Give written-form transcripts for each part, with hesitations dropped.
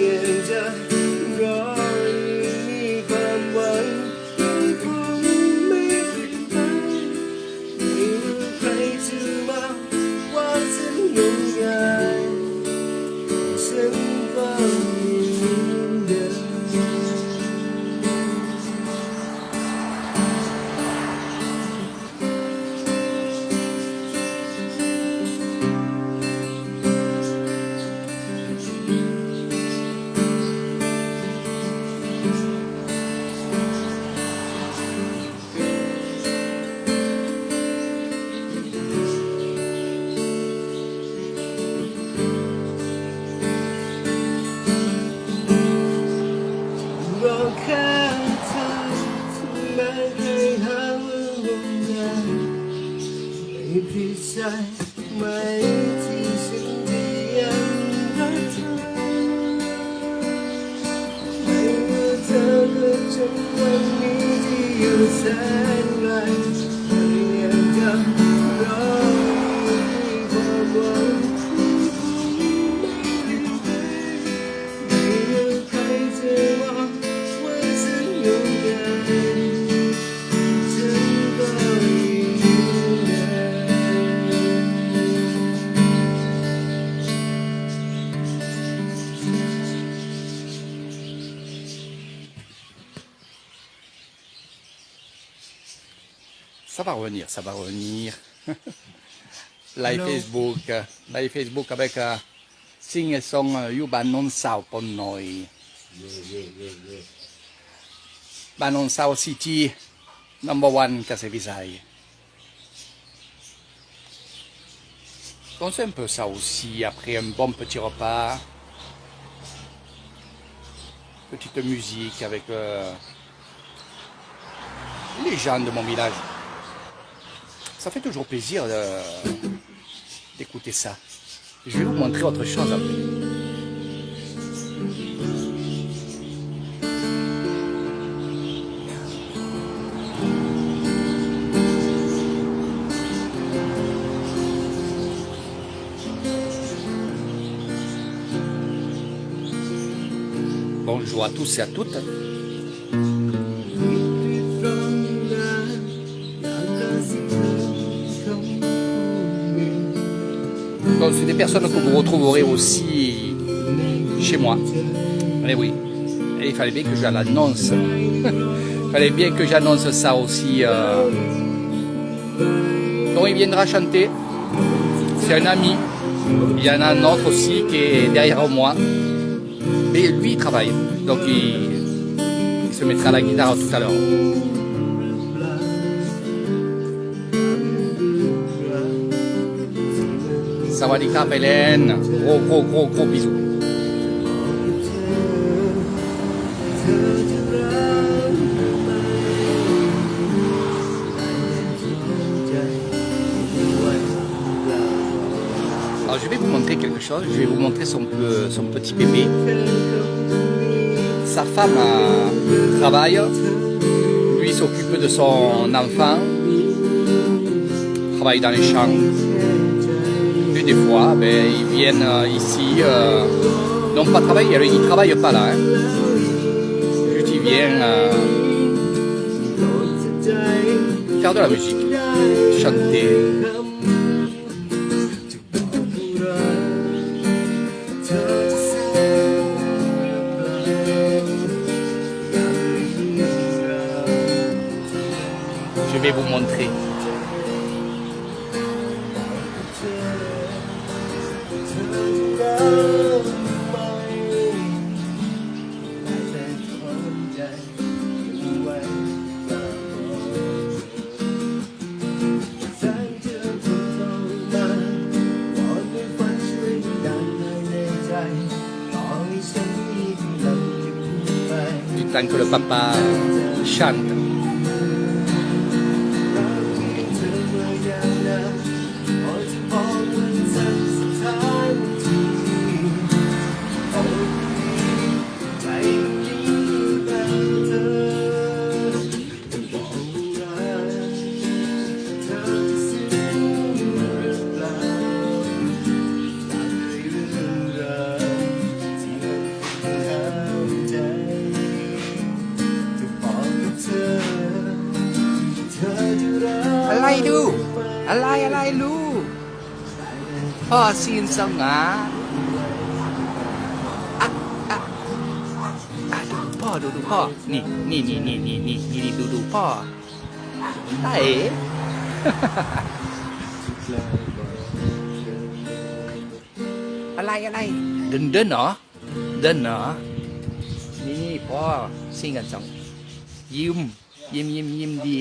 ยังจะรอมีความหวังยังคงไม่เปลี่ยนไปไม่รู้ใครจะมาว่าฉันยังไงฉันก็ยังเดิมรอแค่เธอที่แม้ใครหาว่าลงงานไม่ผิดใจไหมที่ฉันที่ยังรักเธอไม่ว่าเธอเลือกจนวันนี้ที่อยู่แสนไกลแต่ยังจะรอมีความหวังไม่รู้ใครจะบอกว่าฉันอยู่ไกลฉันก็ยังเดิม Ça va revenir, ça va revenir. Live Facebook, live Facebook avec sing e song Yuba non sao per noi. Ba non sao City, number one Casavisai. Donc c'est un peu ça aussi, après un bon petit repas, petite musique avec les gens de mon village. Ça fait toujours plaisir d'écouter ça. Je vais vous montrer autre chose après. Bonjour à tous et à toutes. Donc, c'est des personnes que vous retrouverez aussi chez moi. Eh oui, et il fallait bien que je l'annonce. Il fallait bien que j'annonce ça aussi. Donc il viendra chanter. C'est un ami. Il y en a un autre aussi qui est derrière moi. Mais lui, il travaille. Donc il se mettra à la guitare tout à l'heure. Sawadika Hélène, gros bisous. Alors je vais vous montrer quelque chose, je vais vous montrer son petit bébé. Sa femme travaille, lui s'occupe de son enfant, travaille dans les champs. Et des fois, ils viennent ici, non pas travailler, ils ne travaillent pas là. Hein. Juste ils viennent faire de la musique, chanter. Je vais vous montrer. Du temps que le papa chante. อะไรลูกพ่อซีนสง่าดูพ่อนี่ดูพ่อไอ้อะไรเดินเหรอนี่พ่อซิ่งกันสองยิ้มดี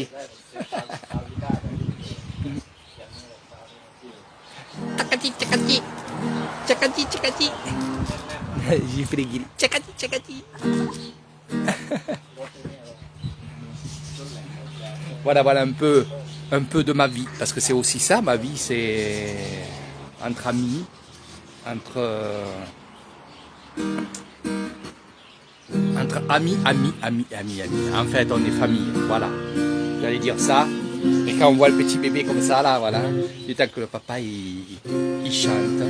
Cakati. J'ai fait les guillis. Cakati. Voilà un peu de ma vie. Parce que c'est aussi ça, ma vie, c'est entre amis, entre amis. En fait, on est famille. Voilà. J'allais dire ça. Et quand on voit le petit bébé comme ça, là, voilà, du temps que le papa, il chante.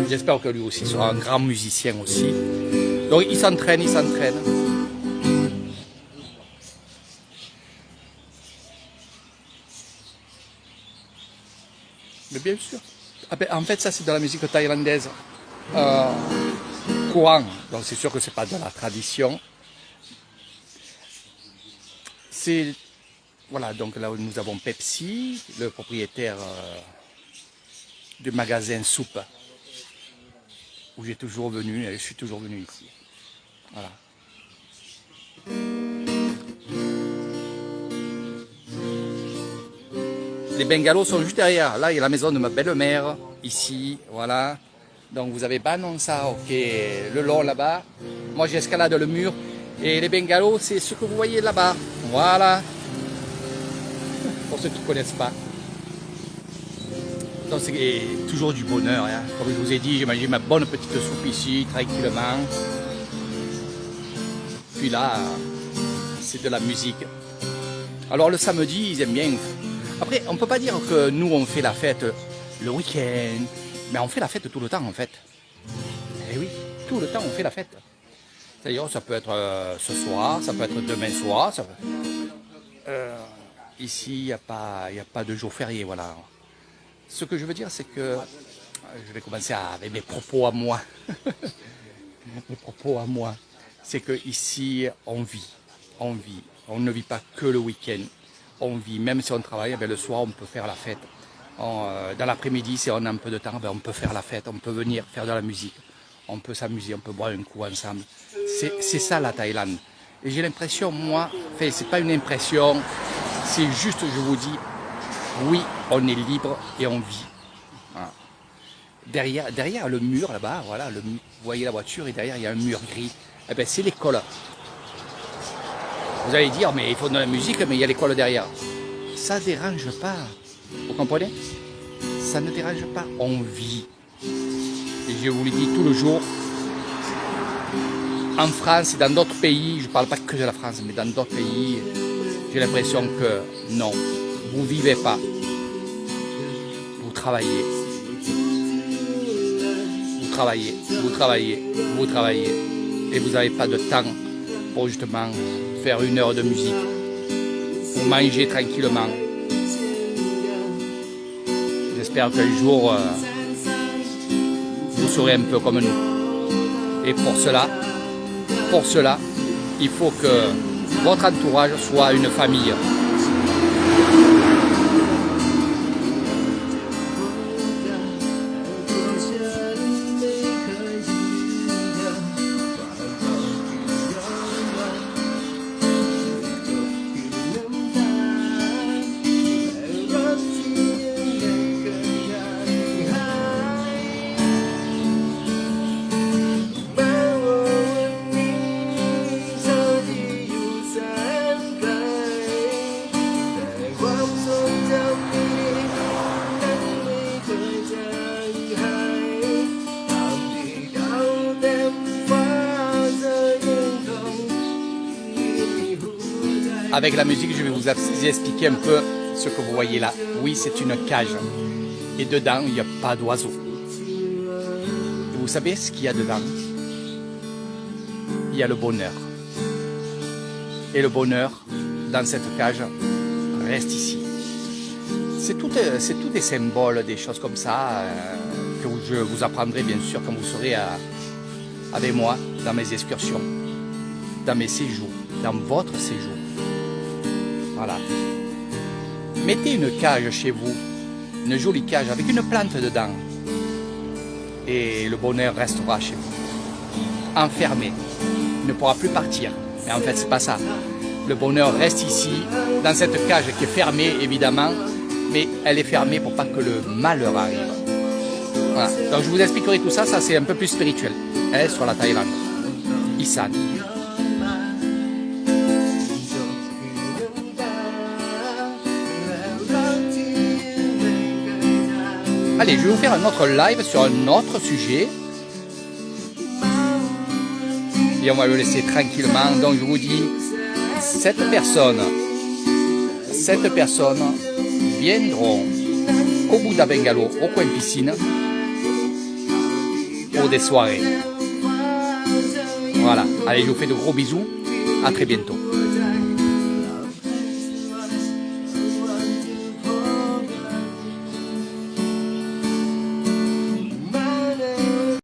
J'espère que lui aussi sera un grand musicien aussi. Donc, il s'entraîne. Mais bien sûr. Ah ben, en fait, ça, c'est de la musique thaïlandaise courant. Donc, c'est sûr que c'est pas de la tradition. C'est... Voilà, donc là nous avons Pepsi, le propriétaire du magasin Soupe, où j'ai toujours venu, et je suis toujours venu ici. Voilà. Les bungalows sont juste derrière. Là, il y a la maison de ma belle-mère, ici, voilà. Donc vous avez Banonsa, ok, le long là-bas. Moi, j'escalade le mur. Et les bungalows, c'est ce que vous voyez là-bas. Voilà. Pour ceux qui ne connaissent pas. Donc c'est toujours du bonheur. Hein. Comme je vous ai dit, j'ai mangé ma bonne petite soupe ici, tranquillement. Puis là, c'est de la musique. Alors le samedi, ils aiment bien. Après, on ne peut pas dire que nous, on fait la fête le week-end. Mais on fait la fête tout le temps, en fait. Eh oui, tout le temps, on fait la fête. C'est-à-dire, ça peut être ce soir, ça peut être demain soir. Ça peut... Ici, il n'y a pas de jour férié, voilà. Ce que je veux dire, c'est que je vais commencer avec mes propos à moi. Mes propos à moi, c'est que ici, on vit. On ne vit pas que le week-end. On vit, même si on travaille, le soir, on peut faire la fête. Dans l'après-midi, si on a un peu de temps, on peut faire la fête, on peut venir faire de la musique. On peut s'amuser, on peut boire un coup ensemble. C'est ça la Thaïlande. Et j'ai l'impression, moi, c'est pas une impression, c'est juste, je vous dis, oui, on est libre et on vit. Voilà. Derrière le mur là-bas, voilà, vous voyez la voiture et derrière il y a un mur gris. Eh ben, c'est l'école. Vous allez dire, mais il faut de la musique, mais il y a l'école derrière. Ça ne dérange pas. Vous comprenez? Ça ne dérange pas. On vit. Et je vous le dis tout le jour. En France et dans d'autres pays, je ne parle pas que de la France, mais dans d'autres pays, j'ai l'impression que non, vous ne vivez pas. Vous travaillez. Vous travaillez. Et vous n'avez pas de temps pour justement faire 1 heure de musique. Vous mangez tranquillement. J'espère qu'un jour, vous serez un peu comme nous. Et pour cela, il faut que votre entourage soit une famille. Avec la musique, je vais vous expliquer un peu ce que vous voyez là. Oui, c'est une cage. Et dedans, il n'y a pas d'oiseaux. Vous savez ce qu'il y a dedans? Il y a le bonheur. Et le bonheur, dans cette cage, reste ici. C'est tout des symboles, des choses comme ça, que je vous apprendrai bien sûr quand vous serez avec moi dans mes excursions, dans mes séjours, dans votre séjour. Voilà. Mettez une cage chez vous, une jolie cage avec une plante dedans. Et le bonheur restera chez vous. Enfermé. Il ne pourra plus partir. Mais en fait, c'est pas ça. Le bonheur reste ici, dans cette cage qui est fermée, évidemment. Mais elle est fermée pour pas que le malheur arrive. Voilà. Donc je vous expliquerai tout ça. Ça, c'est un peu plus spirituel. Elle est sur la Thaïlande. Isan. Allez, je vais vous faire un autre live sur un autre sujet. Et on va le laisser tranquillement. Donc je vous dis, 7 personnes viendront au Buddha Bungalow, au coin piscine, pour des soirées. Voilà. Allez, je vous fais de gros bisous. À très bientôt.